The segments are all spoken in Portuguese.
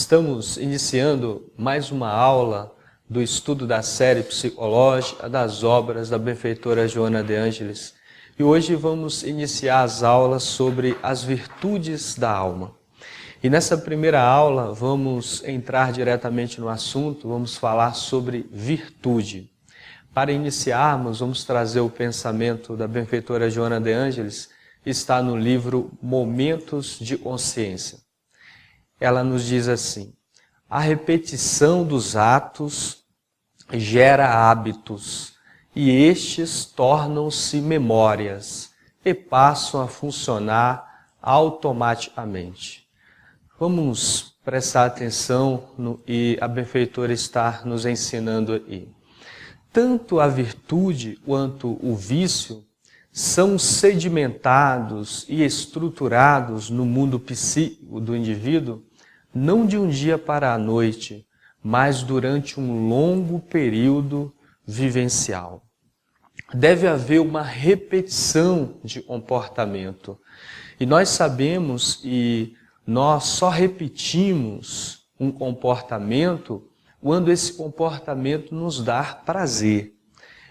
Estamos iniciando mais uma aula do estudo da série psicológica das obras da benfeitora Joana de Ângelis. E hoje vamos iniciar as aulas sobre as virtudes da alma. E nessa primeira aula vamos entrar diretamente no assunto, vamos falar sobre virtude. Para iniciarmos, vamos trazer o pensamento da benfeitora Joana de Ângelis, que está no livro Momentos de Consciência. Ela nos diz assim: a repetição dos atos gera hábitos, e estes tornam-se memórias e passam a funcionar automaticamente. Vamos prestar atenção no que a benfeitora está nos ensinando aí. Tanto a virtude quanto o vício são sedimentados e estruturados no mundo psíquico do indivíduo, não de um dia para a noite, mas durante um longo período vivencial. Deve haver uma repetição de comportamento. E nós sabemos que nós só repetimos um comportamento quando esse comportamento nos dá prazer.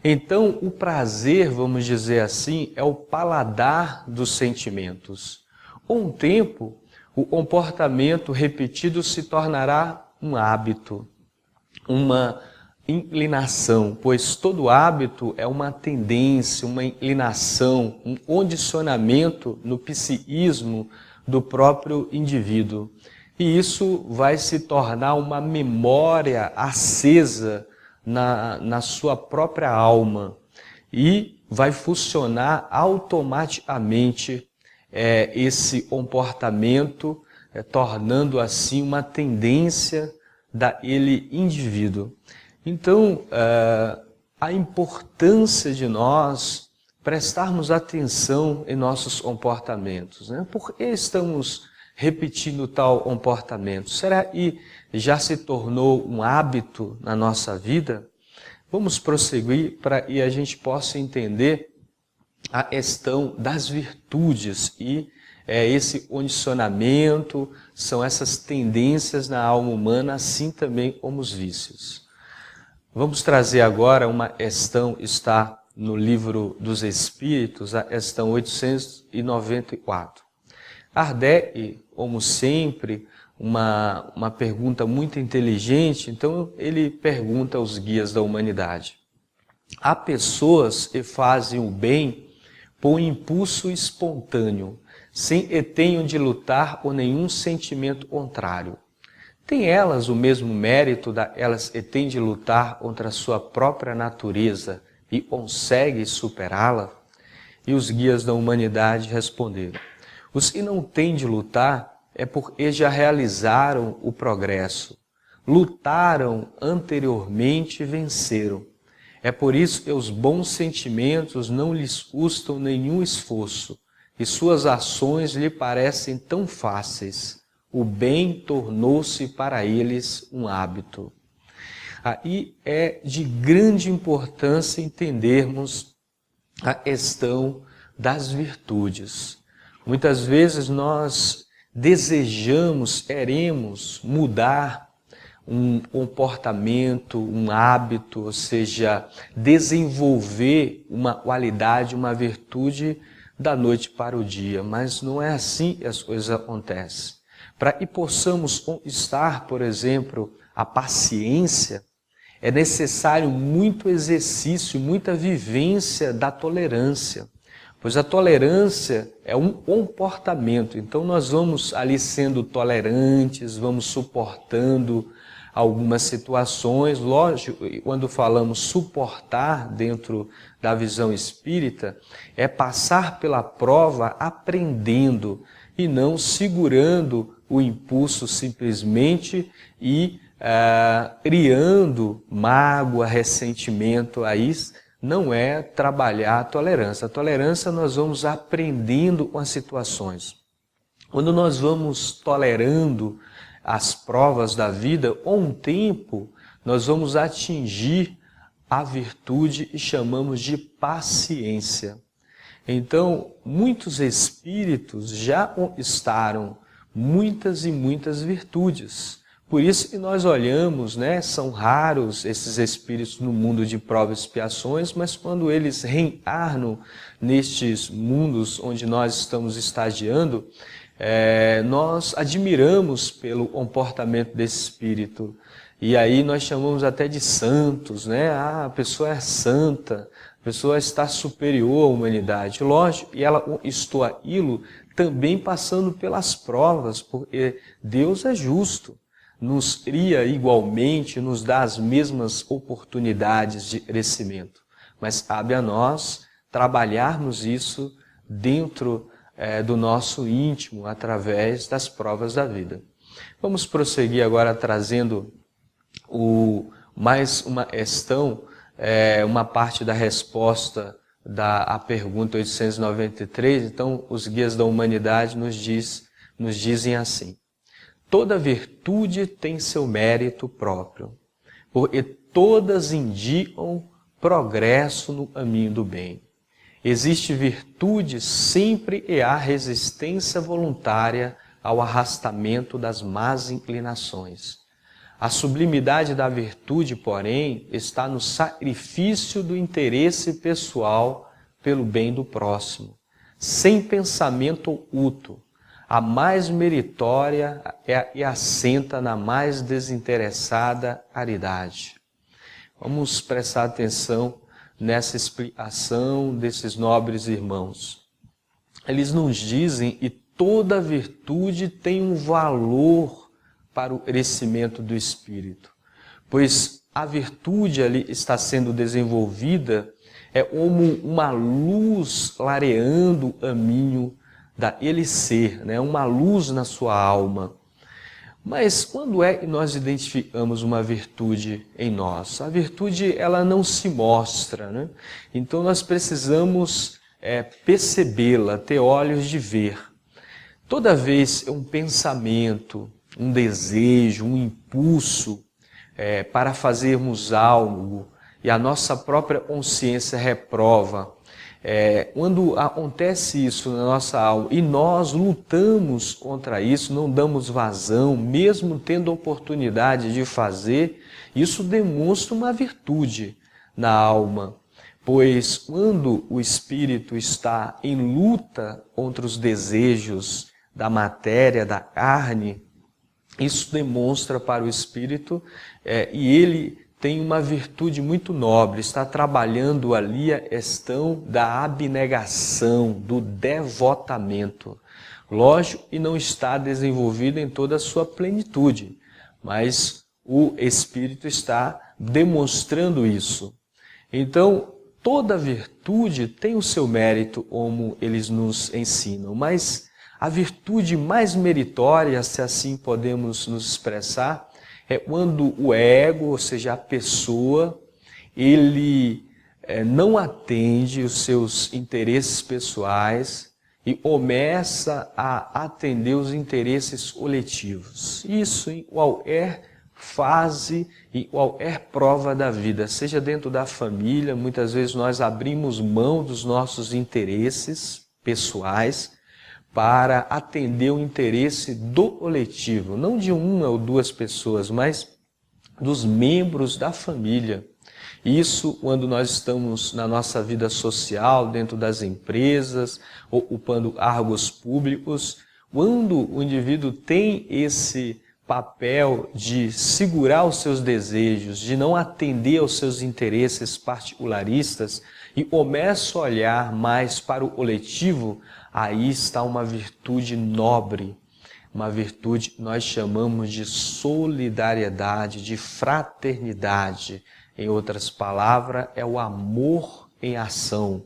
Então, o prazer, vamos dizer assim, é o paladar dos sentimentos. Com o tempo, o comportamento repetido se tornará um hábito, uma inclinação, pois todo hábito é uma tendência, uma inclinação, um condicionamento no psiquismo do próprio indivíduo. E isso vai se tornar uma memória acesa na sua própria alma e vai funcionar automaticamente esse comportamento, tornando assim uma tendência daquele indivíduo. Então, a importância de nós prestarmos atenção em nossos comportamentos, né? Por que estamos repetindo tal comportamento? Será que já se tornou um hábito na nossa vida? Vamos prosseguir para que a gente possa entender a questão das virtudes e esse condicionamento, são essas tendências na alma humana, assim também como os vícios. Vamos trazer agora uma questão, está no Livro dos Espíritos, a questão 894. Kardec, como sempre, uma pergunta muito inteligente, então ele pergunta aos guias da humanidade. Há pessoas que fazem o bem por impulso espontâneo, sem que tenham de lutar por nenhum sentimento contrário. Tem elas o mesmo mérito daquelas que têm de lutar contra a sua própria natureza e conseguem superá-la? E os guias da humanidade responderam: os que não têm de lutar é porque já realizaram o progresso, lutaram anteriormente e venceram. É por isso que os bons sentimentos não lhes custam nenhum esforço e suas ações lhe parecem tão fáceis. O bem tornou-se para eles um hábito. Aí é de grande importância entendermos a questão das virtudes. Muitas vezes nós desejamos, queremos mudar um comportamento, um hábito, ou seja, desenvolver uma qualidade, uma virtude da noite para o dia, mas não é assim que as coisas acontecem. Para que possamos conquistar, por exemplo, a paciência, é necessário muito exercício, muita vivência da tolerância, pois a tolerância é um comportamento, então nós vamos ali sendo tolerantes, vamos suportando algumas situações. Lógico, quando falamos suportar dentro da visão espírita, é passar pela prova aprendendo e não segurando o impulso simplesmente e criando mágoa, ressentimento. Aí não é trabalhar a tolerância. A tolerância nós vamos aprendendo com as situações. Quando nós vamos tolerando as provas da vida, com o tempo nós vamos atingir a virtude que chamamos de paciência. Então, muitos espíritos já conquistaram muitas e muitas virtudes. Por isso que nós olhamos, né, são raros esses espíritos no mundo de provas e expiações, mas quando eles reencarnam nestes mundos onde nós estamos estagiando, nós admiramos pelo comportamento desse espírito. E aí nós chamamos até de santos, né? Ah, a pessoa é santa, a pessoa está superior à humanidade. Lógico, e ela conquistou aquilo também passando pelas provas, porque Deus é justo. Nos cria igualmente, nos dá as mesmas oportunidades de crescimento. Mas cabe a nós trabalharmos isso dentro do nosso íntimo, através das provas da vida. Vamos prosseguir agora trazendo mais uma questão, uma parte da resposta à pergunta 893. Então, os guias da humanidade nos dizem assim: toda virtude tem seu mérito próprio, porque todas indicam progresso no caminho do bem. Existe virtude sempre e há resistência voluntária ao arrastamento das más inclinações. A sublimidade da virtude, porém, está no sacrifício do interesse pessoal pelo bem do próximo, sem pensamento oculto. A mais meritória e assenta na mais desinteressada caridade. Vamos prestar atenção nessa explicação desses nobres irmãos. Eles nos dizem que toda virtude tem um valor para o crescimento do espírito, pois a virtude ali está sendo desenvolvida como uma luz clareando o caminho daquele ser, né? Uma luz na sua alma. Mas quando é que nós identificamos uma virtude em nós? A virtude, ela não se mostra, né? Então nós precisamos percebê-la, ter olhos de ver. Toda vez que um pensamento, um desejo, um impulso para fazermos algo e a nossa própria consciência reprova, quando acontece isso na nossa alma e nós lutamos contra isso, não damos vazão, mesmo tendo a oportunidade de fazer, isso demonstra uma virtude na alma. Pois quando o espírito está em luta contra os desejos da matéria, da carne, isso demonstra para o espírito e ele tem uma virtude muito nobre, está trabalhando ali a questão da abnegação, do devotamento. Lógico, e não está desenvolvido em toda a sua plenitude, mas o Espírito está demonstrando isso. Então, toda virtude tem o seu mérito, como eles nos ensinam, mas a virtude mais meritória, se assim podemos nos expressar, é quando o ego, ou seja, a pessoa, ele não atende os seus interesses pessoais e começa a atender os interesses coletivos. Isso em qualquer fase e qualquer prova da vida, seja dentro da família, muitas vezes nós abrimos mão dos nossos interesses pessoais para atender o interesse do coletivo, não de uma ou duas pessoas, mas dos membros da família. Isso quando nós estamos na nossa vida social, dentro das empresas, ocupando cargos públicos, quando o indivíduo tem esse papel de segurar os seus desejos, de não atender aos seus interesses particularistas e começa a olhar mais para o coletivo, aí está uma virtude nobre, uma virtude que nós chamamos de solidariedade, de fraternidade. Em outras palavras, é o amor em ação.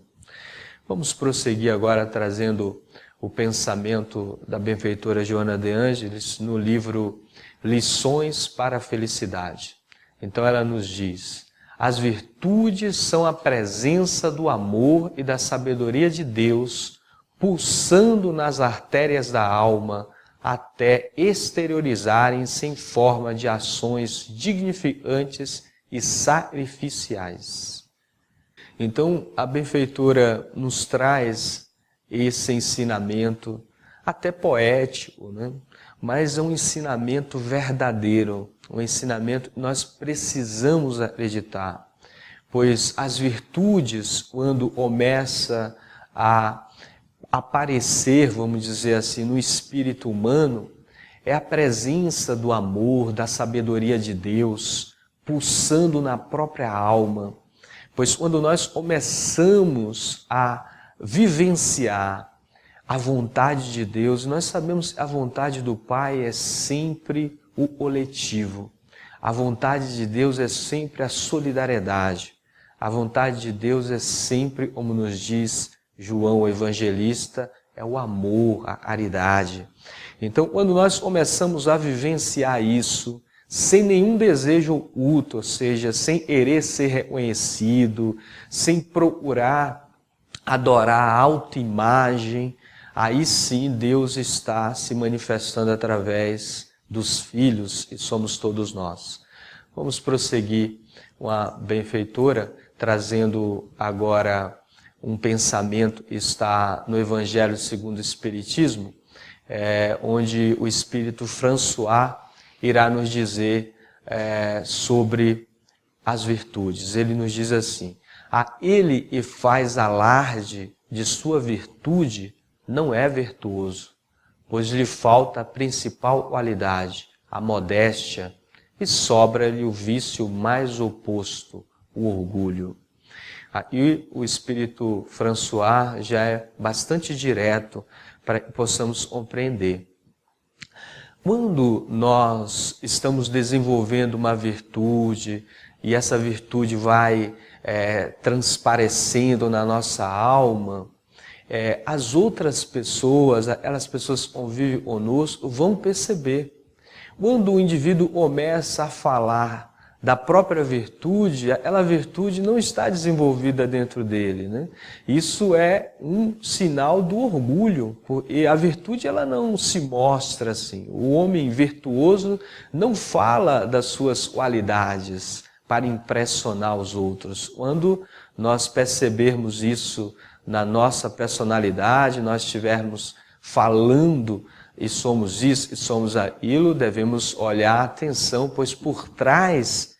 Vamos prosseguir agora trazendo o pensamento da benfeitora Joana de Ângeles no livro Lições para a Felicidade. Então ela nos diz: as virtudes são a presença do amor e da sabedoria de Deus pulsando nas artérias da alma até exteriorizarem-se em forma de ações dignificantes e sacrificiais. Então, a benfeitora nos traz esse ensinamento, até poético, né? mas é um ensinamento verdadeiro, um ensinamento que nós precisamos acreditar, pois as virtudes, quando começa a aparecer, vamos dizer assim, no espírito humano, é a presença do amor, da sabedoria de Deus, pulsando na própria alma. Pois quando nós começamos a vivenciar a vontade de Deus, nós sabemos que a vontade do Pai é sempre o coletivo. A vontade de Deus é sempre a solidariedade. A vontade de Deus é sempre, como nos diz João o Evangelista, é o amor, a caridade. Então, quando nós começamos a vivenciar isso, sem nenhum desejo oculto, ou seja, sem querer ser reconhecido, sem procurar adorar a autoimagem, aí sim Deus está se manifestando através dos filhos, que somos todos nós. Vamos prosseguir com a benfeitora, trazendo agora um pensamento que está no Evangelho segundo o Espiritismo, onde o Espírito François irá nos dizer sobre as virtudes. Ele nos diz assim: aquele que faz alarde de sua virtude não é virtuoso, pois lhe falta a principal qualidade, a modéstia, e sobra-lhe o vício mais oposto, o orgulho. Aí o Espírito François já é bastante direto para que possamos compreender. Quando nós estamos desenvolvendo uma virtude e essa virtude vai transparecendo na nossa alma, as outras pessoas, aquelas pessoas que convivem conosco, vão perceber. Quando o indivíduo começa a falar da própria virtude, aquela virtude não está desenvolvida dentro dele, né? Isso é um sinal do orgulho, e a virtude ela não se mostra assim. O homem virtuoso não fala das suas qualidades para impressionar os outros. Quando nós percebermos isso na nossa personalidade, nós estivermos falando e somos isso e somos aquilo, devemos olhar atenção, pois por trás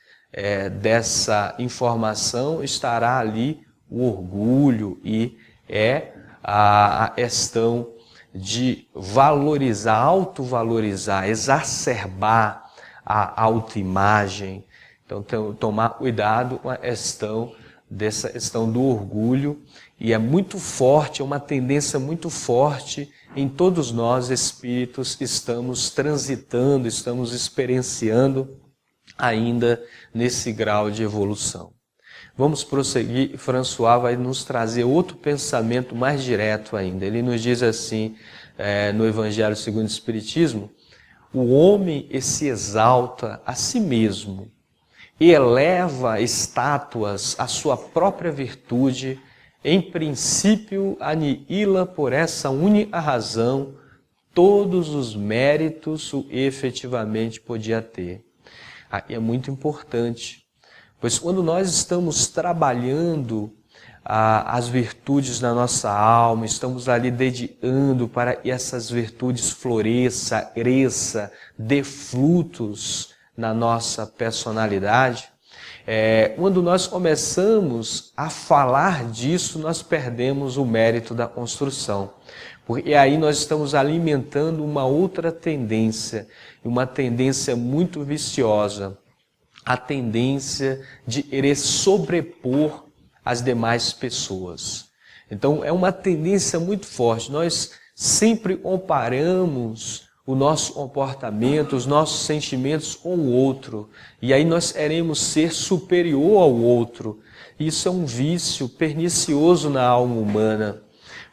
dessa informação estará ali o orgulho e a questão de valorizar, autovalorizar, exacerbar a autoimagem. Então, tomar cuidado com a dessa questão do orgulho, e é muito forte, é uma tendência muito forte em todos nós espíritos que estamos transitando, estamos experienciando ainda nesse grau de evolução. Vamos prosseguir, François vai nos trazer outro pensamento mais direto ainda. Ele nos diz assim, no Evangelho segundo o Espiritismo: o homem se exalta a si mesmo e eleva estátuas à sua própria virtude, em princípio aniquila por essa única razão todos os méritos que efetivamente podia ter. Aqui é muito importante, pois quando nós estamos trabalhando as virtudes na nossa alma, estamos ali dedicando para que essas virtudes floresçam, cresçam, dê frutos na nossa personalidade, quando nós começamos a falar disso, nós perdemos o mérito da construção. Porque aí nós estamos alimentando uma outra tendência, uma tendência muito viciosa, a tendência de querer sobrepor as demais pessoas. Então é uma tendência muito forte, nós sempre comparamos o nosso comportamento, os nossos sentimentos com o outro, e aí nós queremos ser superior ao outro. Isso é um vício pernicioso na alma humana,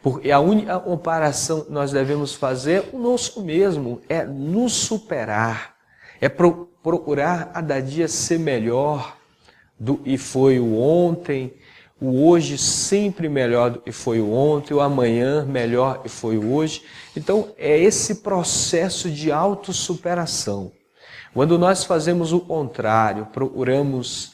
porque a única comparação que nós devemos fazer é conosco mesmo, é nos superar, é procurar a cada dia ser melhor do que foi o ontem, o hoje sempre melhor do que foi o ontem, o amanhã melhor do que foi o hoje. Então é esse processo de autossuperação. Quando nós fazemos o contrário, procuramos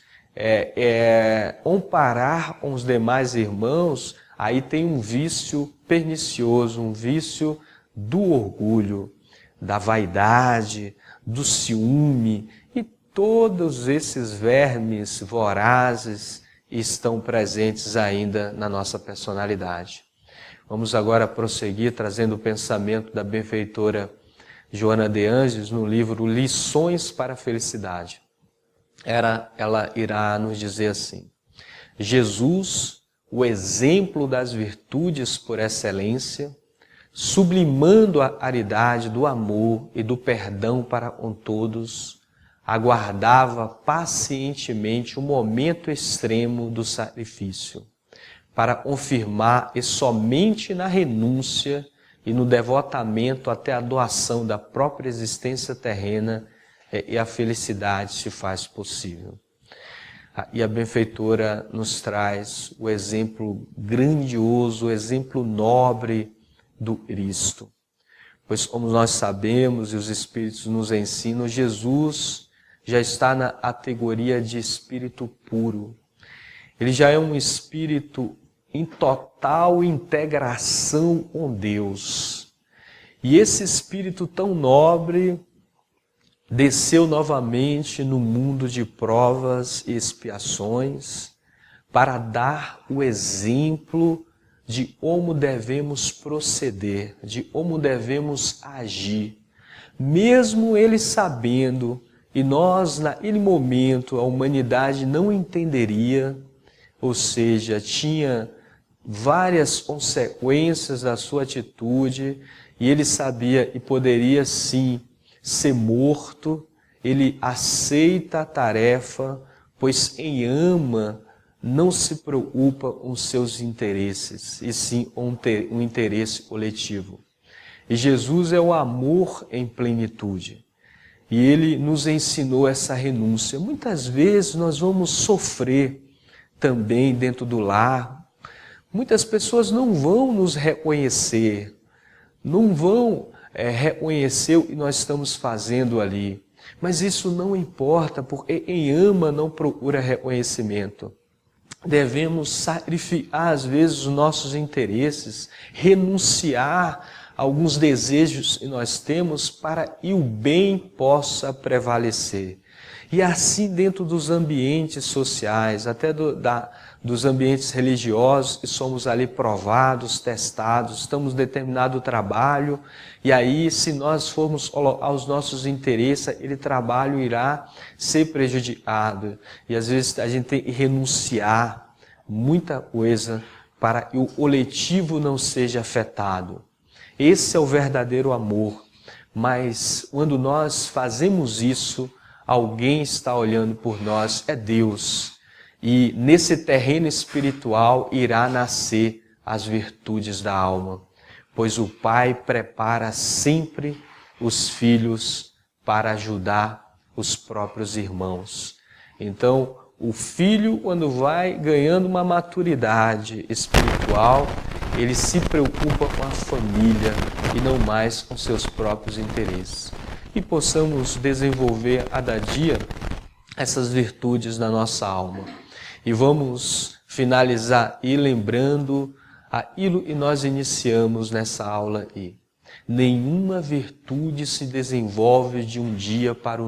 comparar com os demais irmãos, aí tem um vício pernicioso, um vício do orgulho. da vaidade, do ciúme e todos esses vermes vorazes estão presentes ainda na nossa personalidade. Vamos agora prosseguir trazendo o pensamento da benfeitora Joana de Ângeles no livro Lições para a Felicidade. Ela irá nos dizer assim: Jesus, o exemplo das virtudes por excelência, sublimando a aridade do amor e do perdão para com todos, aguardava pacientemente o momento extremo do sacrifício, para confirmar e somente na renúncia e no devotamento até a doação da própria existência terrena e a felicidade se faz possível. E a benfeitora nos traz o exemplo grandioso, o exemplo nobre do Cristo. Pois como nós sabemos e os Espíritos nos ensinam, Jesus já está na categoria de Espírito puro. Ele já é um Espírito em total integração com Deus. E esse Espírito tão nobre desceu novamente no mundo de provas e expiações para dar o exemplo de como devemos proceder, de como devemos agir. Mesmo ele sabendo, e nós naquele momento a humanidade não entenderia, ou seja, tinha várias consequências da sua atitude, e ele sabia e poderia sim ser morto, ele aceita a tarefa, pois quem ama não se preocupa com seus interesses, e sim um interesse coletivo. E Jesus é o amor em plenitude. E ele nos ensinou essa renúncia. Muitas vezes nós vamos sofrer também dentro do lar. Muitas pessoas não vão nos reconhecer, não vão reconhecer o que nós estamos fazendo ali. Mas isso não importa, porque quem ama não procura reconhecimento. Devemos sacrificar às vezes os nossos interesses, renunciar a alguns desejos que nós temos para que o bem possa prevalecer. E assim dentro dos ambientes sociais, até dos ambientes religiosos, que somos ali provados, testados, estamos em determinado trabalho, e aí se nós formos colocar os nossos interesses, aquele trabalho irá ser prejudicado. E às vezes a gente tem que renunciar muita coisa para que o coletivo não seja afetado. Esse é o verdadeiro amor. Mas quando nós fazemos isso, alguém está olhando por nós, é Deus. E nesse terreno espiritual irá nascer as virtudes da alma, pois o Pai prepara sempre os filhos para ajudar os próprios irmãos. Então, o filho, quando vai ganhando uma maturidade espiritual, ele se preocupa com a família e não mais com seus próprios interesses. E possamos desenvolver a cada dia essas virtudes na nossa alma. E vamos finalizar e lembrando aquilo que nós iniciamos nessa aula aí. Nenhuma virtude se desenvolve de um dia para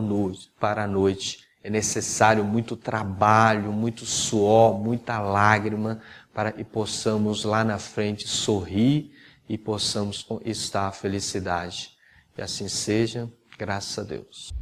a noite. É necessário muito trabalho, muito suor, muita lágrima para que possamos lá na frente sorrir e possamos estar a felicidade. E assim seja, graças a Deus.